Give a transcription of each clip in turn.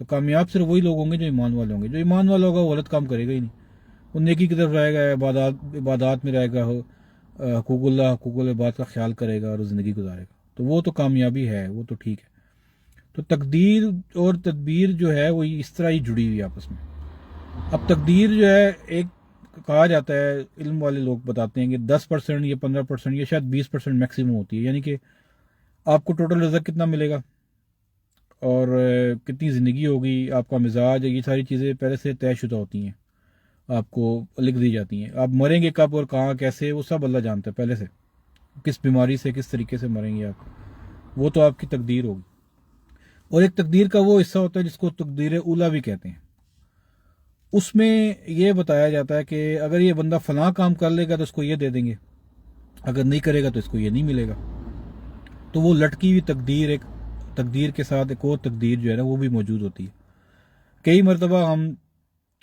تو کامیاب صرف وہی لوگ ہوں گے جو ایمان والے ہوں گے. جو ایمان والا ہوگا وہ غلط کام کرے گا ہی نہیں, وہ نیکی کی طرف رہے گا, عبادات میں رہے گا, حقوق اللہ حقوق العباد کا خیال کرے گا اور زندگی گزارے گا, تو وہ تو کامیابی ہے, وہ تو ٹھیک ہے. تو تقدیر اور تدبیر جو ہے وہ اس طرح ہی جڑی ہوئی آپس میں. اب تقدیر جو ہے, ایک کہا جاتا ہے, علم والے لوگ بتاتے ہیں کہ 10% یا 15% یا شاید 20% میکسیمم ہوتی ہے, یعنی کہ آپ کو ٹوٹل رزق کتنا ملے گا اور کتنی زندگی ہوگی, آپ کا مزاج, یہ ساری چیزیں پہلے سے طے شدہ ہوتی ہیں, آپ کو لکھ دی جاتی ہیں. آپ مریں گے کب اور کہاں کیسے, وہ سب اللہ جانتا ہے پہلے سے, کس بیماری سے کس طریقے سے مریں گے آپ, وہ تو آپ کی تقدیر ہوگی. اور ایک تقدیر کا وہ حصہ ہوتا ہے جس کو تقدیر اولیٰ بھی کہتے ہیں. اس میں یہ بتایا جاتا ہے کہ اگر یہ بندہ فلاں کام کر لے گا تو اس کو یہ دے دیں گے, اگر نہیں کرے گا تو اس کو یہ نہیں ملے گا. تو وہ لٹکی ہوئی تقدیر, ایک تقدیر کے ساتھ ایک اور تقدیر جو ہے نا وہ بھی موجود ہوتی ہے. کئی مرتبہ ہم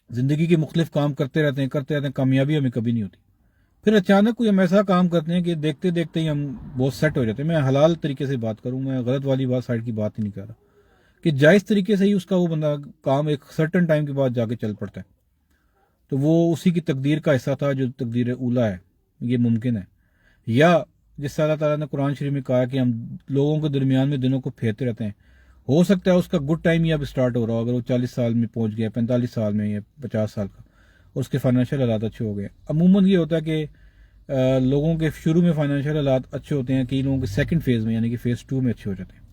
زندگی کے مختلف کام کرتے رہتے ہیں, کامیابی ہمیں کبھی نہیں ہوتی. پھر اچانک کوئی ہم ایسا کام کرتے ہیں کہ دیکھتے دیکھتے ہی ہم بہت سیٹ ہو جاتے ہیں. میں حلال طریقے سے بات کروں, میں غلط والی بات سائڈ کی بات ہی نہیں کر رہا, کہ جائز طریقے سے ہی اس کا وہ بندہ کام ایک سرٹن ٹائم کے بعد جا کے چل پڑتا ہے. تو وہ اسی کی تقدیر کا حصہ تھا جو تقدیر اولیٰ ہے, یہ ممکن ہے. یا جس سے اللہ تعالیٰ نے قرآن شریف میں کہا کہ ہم لوگوں کے درمیان میں دنوں کو پھیرتے رہتے ہیں, ہو سکتا ہے اس کا گڈ ٹائم ہی اب اسٹارٹ ہو رہا ہو, اگر وہ 40 سال میں پہنچ گیا, 45 سال میں یا 50 سال کا, اور اس کے فائنینشیل حالات اچھے ہو گئے. عموماً یہ ہوتا ہے کہ لوگوں کے شروع میں فائنینشیل حالات اچھے ہوتے ہیں, کئی لوگوں کے سیکنڈ فیز میں یعنی کہ فیز 2 میں اچھے ہو جاتے ہیں.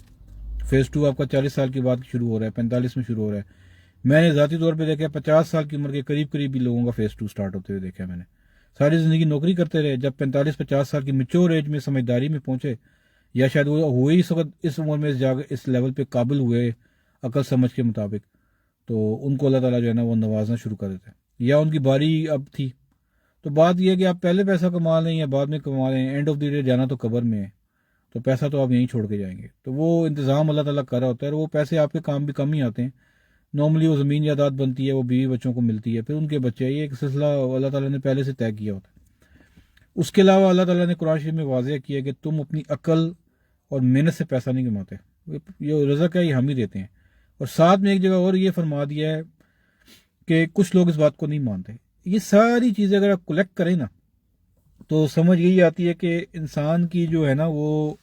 فیز 2 آپ کا 40 سال کے بعد شروع ہو رہا ہے, 45 میں شروع ہو رہا ہے. میں نے ذاتی طور پہ دیکھا 50 سال کی عمر کے قریب قریب بھی لوگوں کا فیز 2 سٹارٹ ہوتے ہوئے دیکھا میں نے. ساری زندگی نوکری کرتے رہے, جب 45-50 سال کی میچور ایج میں سمجھداری میں پہنچے, یا شاید وہ ہوئے اس وقت اس عمر میں اس لیول پہ قابل ہوئے عقل سمجھ کے مطابق, تو ان کو اللہ تعالیٰ جو ہے نا وہ نوازنا شروع کر دیتا ہے, یا ان کی باری اب تھی. تو بات یہ ہے کہ آپ پہلے پیسہ کما لیں یا بعد میں کما لیں, اینڈ آف دی ڈے جانا تو قبر میں ہے, تو پیسہ تو آپ یہیں چھوڑ کے جائیں گے. تو وہ انتظام اللہ تعالیٰ کر رہا ہوتا ہے, اور وہ پیسے آپ کے کام بھی کم ہی آتے ہیں. نارملی وہ زمین جائیداد بنتی ہے, وہ بیوی بچوں کو ملتی ہے, پھر ان کے بچے, یہ ایک سلسلہ اللہ تعالیٰ نے پہلے سے طے کیا ہوتا ہے. اس کے علاوہ اللہ تعالیٰ نے قرآن شریف میں واضح کیا کہ تم اپنی عقل اور محنت سے پیسہ نہیں کماتے, یہ رزق ہے یہ ہم ہی دیتے ہیں. اور ساتھ میں ایک جگہ اور یہ فرما دیا ہے کہ کچھ لوگ اس بات کو نہیں مانتے. یہ ساری چیزیں اگر آپ کلیکٹ کریں نا تو سمجھ یہی آتی ہے کہ انسان کی جو ہے نا وہ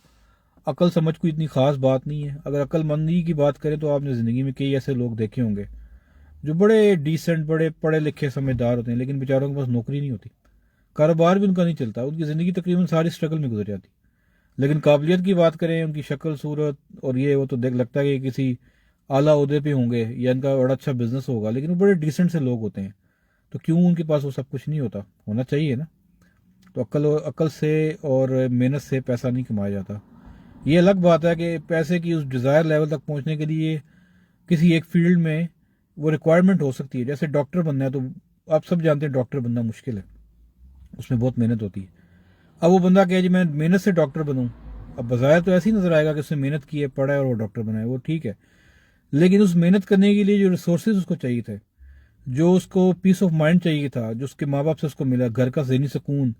عقل سمجھ کوئی اتنی خاص بات نہیں ہے. اگر عقل مندی کی بات کریں تو آپ نے زندگی میں کئی ایسے لوگ دیکھے ہوں گے جو بڑے ڈیسنٹ, بڑے پڑھے لکھے سمجھدار ہوتے ہیں, لیکن بیچاروں کے پاس نوکری نہیں ہوتی, کاروبار بھی ان کا نہیں چلتا, ان کی زندگی تقریباً ساری اسٹرگل میں گزر جاتی. لیکن قابلیت کی بات کریں, ان کی شکل صورت اور یہ وہ, تو دیکھ لگتا ہے کہ کسی اعلیٰ عہدے پہ ہوں گے یا ان کا بڑا اچھا بزنس ہوگا, لیکن وہ بڑے ڈیسنٹ سے لوگ ہوتے ہیں. تو کیوں ان کے پاس وہ سب کچھ نہیں ہوتا, ہونا چاہیے نا. تو عقل سے اور محنت سے پیسہ نہیں کمایا جاتا. یہ الگ بات ہے کہ پیسے کی اس ڈیزائر لیول تک پہنچنے کے لیے کسی ایک فیلڈ میں وہ ریکوائرمنٹ ہو سکتی ہے. جیسے ڈاکٹر بننا ہے, تو آپ سب جانتے ہیں ڈاکٹر بننا مشکل ہے, اس میں بہت محنت ہوتی ہے. اب وہ بندہ کہے جی میں محنت سے ڈاکٹر بنوں, اب بظاہر تو ایسے ہی نظر آئے گا کہ اس نے محنت کی ہے, پڑھا ہے اور وہ ڈاکٹر بنا ہے, وہ ٹھیک ہے. لیکن اس محنت کرنے کے لیے جو ریسورسز اس کو چاہیے تھے, جو اس کو پیس آف مائنڈ چاہیے تھا, جو اس کے ماں باپ سے اس کو ملا, گھر کا ذہنی سکون,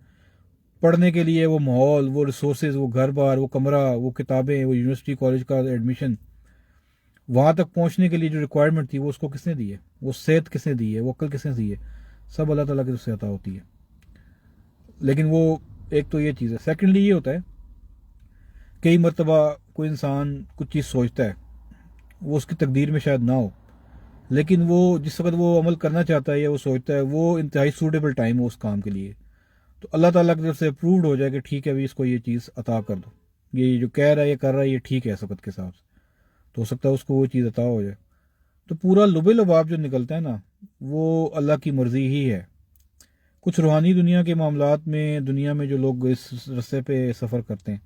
پڑھنے کے لیے وہ ماحول, وہ ریسورسز, وہ گھر بار, وہ کمرہ, وہ کتابیں, وہ یونیورسٹی کالج کا ایڈمیشن, وہاں تک پہنچنے کے لیے جو ریکوائرمنٹ تھی وہ اس کو کس نے دی ہے, وہ صحت کس نے دی ہے, وہ عقل کس نے دی ہے, سب اللہ تعالیٰ کی طرف سے عطا ہوتی ہے. لیکن وہ ایک تو یہ چیز ہے. سیکنڈلی یہ ہوتا ہے کئی مرتبہ کوئی انسان کچھ چیز سوچتا ہے, وہ اس کی تقدیر میں شاید نہ ہو, لیکن وہ جس وقت وہ عمل کرنا چاہتا ہے یا وہ سوچتا ہے وہ انتہائی سوٹیبل ٹائم ہو اس کام کے لیے, تو اللہ تعالیٰ کی طرف سے اپرووڈ ہو جائے کہ ٹھیک ہے ابھی اس کو یہ چیز عطا کر دو, یہ جو کہہ رہا ہے یہ کر رہا ہے یہ ٹھیک ہے اس وقت کے حساب سے, تو ہو سکتا ہے اس کو وہ چیز عطا ہو جائے. تو پورا لب لباب جو نکلتا ہے نا وہ اللہ کی مرضی ہی ہے. کچھ روحانی دنیا کے معاملات میں, دنیا میں جو لوگ اس رستے پہ سفر کرتے ہیں,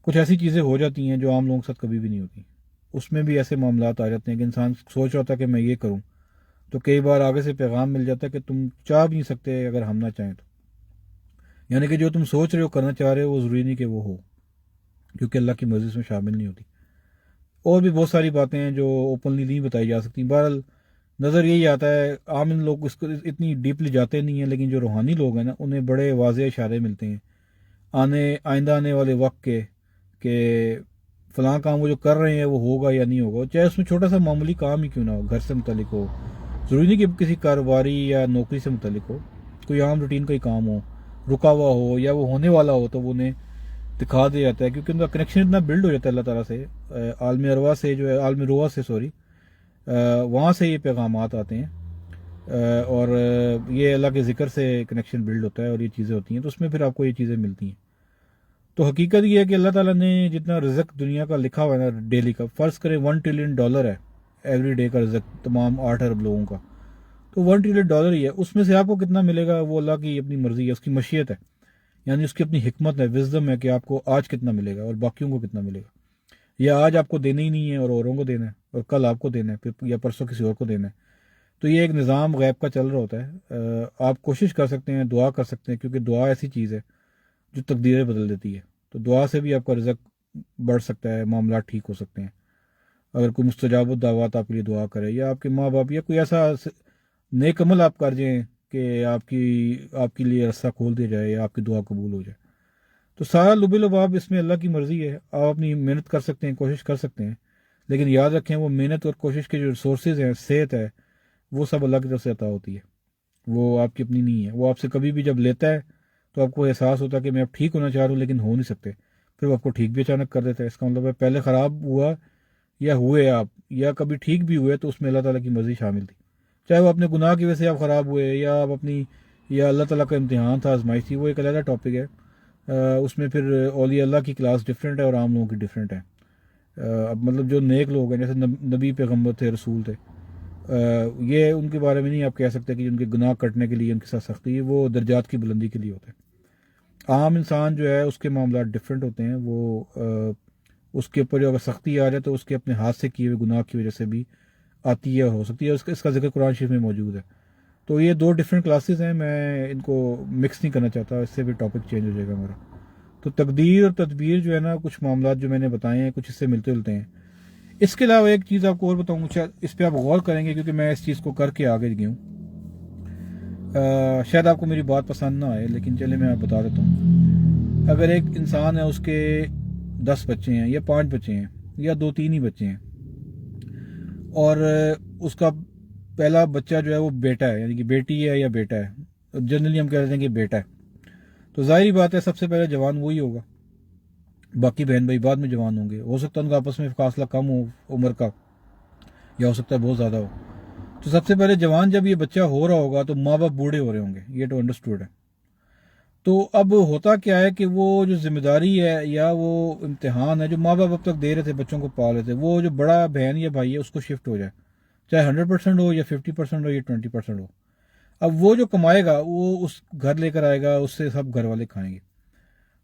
کچھ ایسی چیزیں ہو جاتی ہیں جو عام لوگوں کے ساتھ کبھی بھی نہیں ہوتی. اس میں بھی ایسے معاملات آ جاتے ہیں کہ انسان سوچ رہا ہوتا ہے کہ میں یہ کروں, تو کئی بار آگے سے پیغام مل جاتا ہے کہ تم چاہ بھی نہیں سکتے اگر ہم نہ چاہیں تو. یعنی کہ جو تم سوچ رہے ہو کرنا چاہ رہے ہو وہ ضروری نہیں کہ وہ ہو, کیونکہ اللہ کی مرضی اس میں شامل نہیں ہوتی. اور بھی بہت ساری باتیں ہیں جو اوپنلی نہیں بتائی جا سکتی. بہرحال نظر یہی آتا ہے, عام لوگ اس کو اتنی ڈیپلی جاتے نہیں ہیں, لیکن جو روحانی لوگ ہیں نا انہیں بڑے واضح اشارے ملتے ہیں آئندہ آنے والے وقت کے, کہ فلاں کام وہ جو کر رہے ہیں وہ ہوگا یا نہیں ہوگا، چاہے اس میں چھوٹا سا معمولی کام ہی کیوں نہ ہو، گھر سے متعلق ہو، ضروری نہیں کہ کسی کاروباری یا نوکری سے متعلق ہو، کوئی عام روٹین کا ہی کام ہو، رکا ہوا ہو یا وہ ہونے والا ہو، تو وہ انہیں دکھا دیا جاتا ہے، کیونکہ ان کا کنیکشن اتنا بلڈ ہو جاتا ہے اللہ تعالیٰ سے، عالم اروا سے جو ہے، عالم روا سے سوری، وہاں سے یہ پیغامات آتے ہیں، اور یہ اللہ کے ذکر سے کنیکشن بلڈ ہوتا ہے اور یہ چیزیں ہوتی ہیں، تو اس میں پھر آپ کو یہ چیزیں ملتی ہیں۔ تو حقیقت یہ ہے کہ اللہ تعالیٰ نے جتنا رزق دنیا کا لکھا ہوا ہے نا ڈیلی کا، فرض کریں $1 ٹریلین ہے ایوری ڈے کا رزق تمام 8 ارب لوگوں کا، تو $1 ٹریلین ہی ہے، اس میں سے آپ کو کتنا ملے گا وہ اللہ کی اپنی مرضی ہے، اس کی مشیت ہے، یعنی اس کی اپنی حکمت ہے، وزڈم ہے کہ آپ کو آج کتنا ملے گا اور باقیوں کو کتنا ملے گا، یا آج آپ کو دینا ہی نہیں ہے اور اوروں کو دینا ہے، اور کل آپ کو دینا ہے، پھر یا پرسوں کسی اور کو دینا ہے۔ تو یہ ایک نظام غیب کا چل رہا ہوتا ہے، آپ کوشش کر سکتے ہیں، دعا کر سکتے ہیں، کیونکہ دعا ایسی چیز ہے جو تقدیریں بدل دیتی ہے، تو دعا سے بھی آپ کا رزق بڑھ سکتا ہے، معاملات ٹھیک ہو سکتے ہیں، اگر کوئی مستجاب الدعوات آپ کے لیے دعا کرے، یا آپ کے ماں باپ یا کوئی ایسا نیک عمل آپ کر جائیں کہ آپ کے لیے راستہ کھول دیا جائے یا آپ کی دعا قبول ہو جائے، تو سارا لب لباب اس میں اللہ کی مرضی ہے، آپ اپنی محنت کر سکتے ہیں، کوشش کر سکتے ہیں، لیکن یاد رکھیں وہ محنت اور کوشش کے جو ریسورسز ہیں، صحت ہے، وہ سب اللہ کی طرف سے عطا ہوتی ہے، وہ آپ کی اپنی نہیں ہے، وہ آپ سے کبھی بھی جب لیتا ہے تو آپ کو احساس ہوتا ہے کہ میں اب ٹھیک ہونا چاہ رہا ہوں لیکن ہو نہیں سکتے، پھر وہ آپ کو ٹھیک بھی اچانک کر دیتا ہے، اس کا مطلب ہے پہلے خراب ہوا یا ہوئے آپ، یا کبھی ٹھیک بھی ہوئے تو اس میں اللہ تعالیٰ کی مرضی شامل تھی، چاہے وہ اپنے گناہ کی وجہ سے آپ خراب ہوئے یا آپ اپنی، یا اللہ تعالیٰ کا امتحان تھا، آزمائش تھی، وہ ایک علیحدہ ٹاپک ہے، اس میں پھر اولیاء اللہ کی کلاس ڈفرینٹ ہے اور عام لوگوں کی ڈفرینٹ ہے، اب مطلب جو نیک لوگ ہیں جیسے نبی پیغمبر تھے، رسول تھے، یہ ان کے بارے میں نہیں آپ کہہ سکتے کہ ان کے گناہ کٹنے کے لیے ان کے ساتھ سختی ہے، وہ درجات کی بلندی کے لیے ہوتے ہیں، عام انسان جو ہے اس کے معاملات ڈفرینٹ ہوتے ہیں، وہ اس کے اوپر جو اگر سختی آ جائے تو اس کے اپنے ہاتھ سے کیے ہوئے گناہ کی وجہ سے بھی آتی ہے، ہو سکتی ہے، اس کا ذکر قرآن شریف میں موجود ہے، تو یہ دو ڈفرینٹ کلاسز ہیں، میں ان کو مکس نہیں کرنا چاہتا، اس سے بھی ٹاپک چینج ہو جائے گا میرا۔ تو تقدیر اور تدبیر جو ہے نا، کچھ معاملات جو میں نے بتائے ہیں کچھ اس سے ملتے جلتے ہیں۔ اس کے علاوہ ایک چیز آپ کو اور بتاؤں، اس پہ آپ غور کریں گے کیونکہ میں اس چیز کو کر کے آگے گیا ہوں، شاید آپ کو میری بات پسند نہ آئے لیکن چلے میں آپ بتا دیتا ہوں۔ اگر ایک انسان ہے، اس کے 10 بچے ہیں یا 5 بچے ہیں یا 2-3 ہی بچے ہیں، اور اس کا پہلا بچہ جو ہے وہ بیٹا ہے، یعنی کہ بیٹی ہے یا بیٹا ہے، جنرلی ہم کہہ رہے ہیں کہ بیٹا ہے، تو ظاہری بات ہے سب سے پہلے جوان وہی ہوگا، باقی بہن بھائی بعد میں جوان ہوں گے، ہو سکتا ہے ان کا آپس میں فاصلہ کم ہو عمر کا، یا ہو سکتا ہے بہت زیادہ ہو، تو سب سے پہلے جوان جب یہ بچہ ہو رہا ہوگا تو ماں باپ بوڑھے ہو رہے ہوں گے، یہ تو انڈرسٹوڈ ہے۔ تو اب ہوتا کیا ہے کہ وہ جو ذمہ داری ہے یا وہ امتحان ہے جو ماں باپ اب تک دے رہے تھے بچوں کو پال رہے تھے، وہ جو بڑا بہن یا بھائی ہے اس کو شفٹ ہو جائے، چاہے 100% ہو یا 50% ہو یا 20% ہو، اب وہ جو کمائے گا وہ اس گھر لے کر آئے گا، اس سے سب گھر والے کھائیں گے،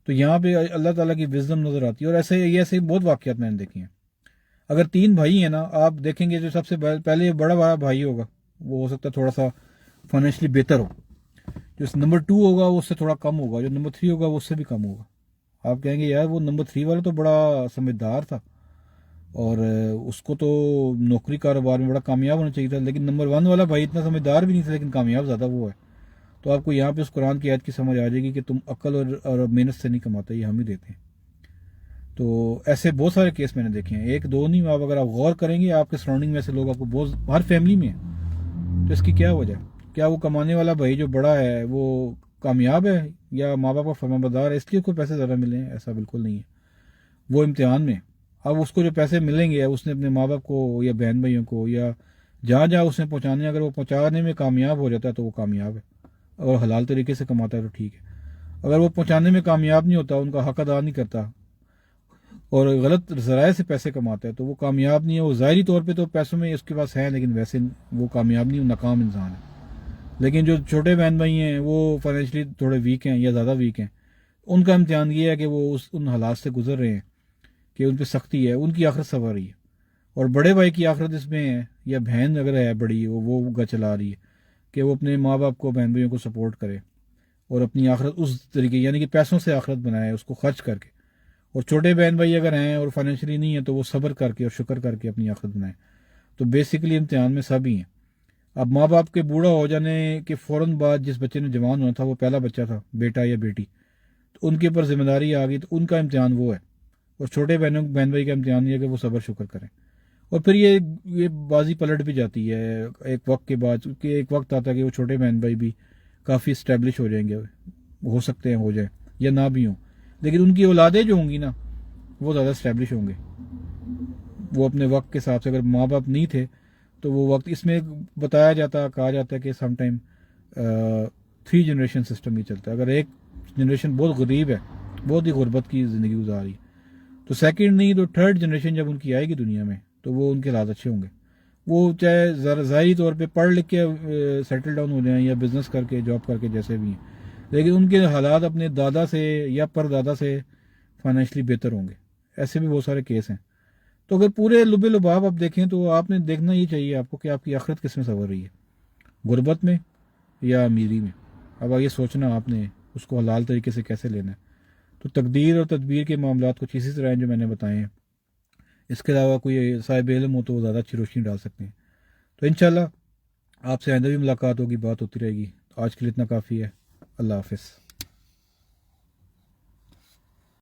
تو یہاں پہ اللہ تعالیٰ کی وزڈم نظر آتی ہے، اور ایسے بہت واقعات میں نے دیکھی ہیں۔ اگر 3 بھائی ہیں نا، آپ دیکھیں گے جو سب سے پہلے بڑا بھائی ہوگا وہ ہو سکتا ہے تھوڑا سا فائنینشلی بہتر ہو، جو نمبر 2 ہوگا وہ اس سے تھوڑا کم ہوگا، جو نمبر 3 ہوگا وہ اس سے بھی کم ہوگا، آپ کہیں گے یار وہ نمبر 3 والا تو بڑا سمجھدار تھا اور اس کو تو نوکری کاروبار میں بڑا کامیاب ہونا چاہیے تھا، لیکن نمبر 1 والا بھائی اتنا سمجھدار بھی نہیں تھا لیکن کامیاب زیادہ وہ ہے، تو آپ کو یہاں پہ اس قرآن کی آیت کی سمجھ آ جائے گی کہ تم عقل اور محنت سے نہیں کماتے، یہ ہم ہی دیتے ہیں۔ تو ایسے بہت سارے کیس میں نے دیکھے ہیں، 1-2 نہیں، آپ اگر آپ غور کریں گے آپ کے سراؤنڈنگ میں ایسے لوگ آپ کو بہت، ہر فیملی میں ہیں، تو اس کی کیا وجہ ہے؟ کیا وہ کمانے والا بھائی جو بڑا ہے وہ کامیاب ہے یا ماں باپ کا فرمانبردار ہے اس لیے کوئی پیسے زیادہ ملے ہیں؟ ایسا بالکل نہیں ہے، وہ امتحان میں، اب اس کو جو پیسے ملیں گے اس نے اپنے ماں باپ کو یا بہن بھائیوں کو یا جہاں جہاں اس نے پہنچانے، اگر وہ پہنچانے میں کامیاب ہو جاتا ہے تو وہ کامیاب ہے، اور حلال طریقے سے کماتا ہے تو ٹھیک ہے، اگر وہ پہنچانے میں کامیاب نہیں ہوتا، ان کا حق ادا نہیں کرتا اور غلط ذرائع سے پیسے کماتا ہے تو وہ کامیاب نہیں ہے، وہ ظاہری طور پہ تو پیسوں میں اس کے پاس ہے لیکن ویسے وہ کامیاب نہیں، وہ ناکام انسان ہے۔ لیکن جو چھوٹے بہن بھائی ہیں وہ فائنینشلی تھوڑے ویک ہیں یا زیادہ ویک ہیں، ان کا امتحان یہ ہے کہ وہ ان حالات سے گزر رہے ہیں کہ ان پہ سختی ہے، ان کی آخرت سنور رہی ہے، اور بڑے بھائی کی آخرت اس میں ہے، یا بہن اگر ہے بڑی وہ گا چلا رہی ہے کہ وہ اپنے ماں باپ کو، بہن بھائیوں کو سپورٹ کرے اور اپنی آخرت اس طریقے یعنی کہ پیسوں سے آخرت بنائے، اس کو خرچ کر کے، اور چھوٹے بہن بھائی اگر ہیں اور فائنینشلی نہیں ہے تو وہ صبر کر کے اور شکر کر کے اپنی آخرت بنائیں، تو بیسیکلی امتحان میں سب ہی ہیں۔ اب ماں باپ کے بوڑھا ہو جانے کے فوراً بعد جس بچے نے جوان ہونا تھا وہ پہلا بچہ تھا، بیٹا یا بیٹی، تو ان کے اوپر ذمہ داری آ گئی، تو ان کا امتحان وہ ہے، اور چھوٹے بہن بھائی کا امتحان یہ ہے کہ وہ صبر شکر کریں. اور پھر یہ بازی پلٹ بھی جاتی ہے ایک وقت کے بعد، کیونکہ ایک وقت آتا ہے کہ وہ چھوٹے بہن بھائی بھی کافی اسٹیبلش ہو جائیں گے، ہو سکتے ہیں ہو جائیں یا نہ بھی ہوں، لیکن ان کی اولادیں جو ہوں گی نا وہ زیادہ اسٹیبلش ہوں گے. وہ اپنے وقت کے حساب سے، اگر ماں باپ نہیں تھے تو وہ وقت اس میں بتایا جاتا، کہا جاتا ہے کہ سم ٹائم 3 جنریشن سسٹم ہی چلتا ہے. اگر ایک جنریشن بہت غریب ہے، بہت ہی غربت کی زندگی گزار رہی ہے، تو سیکنڈ نہیں تو تھرڈ جنریشن جب ان کی آئے گی دنیا میں تو وہ ان کے حالات اچھے ہوں گے. وہ چاہے ظاہری طور پہ پڑھ لکھ کے سیٹل ڈاؤن ہو جائیں یا بزنس کر کے جاب کر کے جیسے بھی ہیں، لیکن ان کے حالات اپنے دادا سے یا پر دادا سے فائنینشلی بہتر ہوں گے. ایسے بھی بہت سارے کیس ہیں. تو اگر پورے لبے لباب آپ دیکھیں تو آپ نے دیکھنا یہ چاہیے آپ کو کہ آپ کی آخرت کس میں سنور رہی ہے، غربت میں یا امیری میں. اب یہ سوچنا آپ نے اس کو حلال طریقے سے کیسے لینا ہے. تو تقدیر اور تدبیر کے معاملات کچھ اسی طرح ہیں جو میں نے بتائے ہیں. اس کے علاوہ کوئی صاحب علم ہو تو وہ زیادہ اچھی روشنی ڈال سکتے ہیں. تو انشاءاللہ آپ سے آئندہ بھی ملاقات ہوگی، بات ہوتی رہے گی. آج کے لیے اتنا کافی ہے. اللہ حافظ.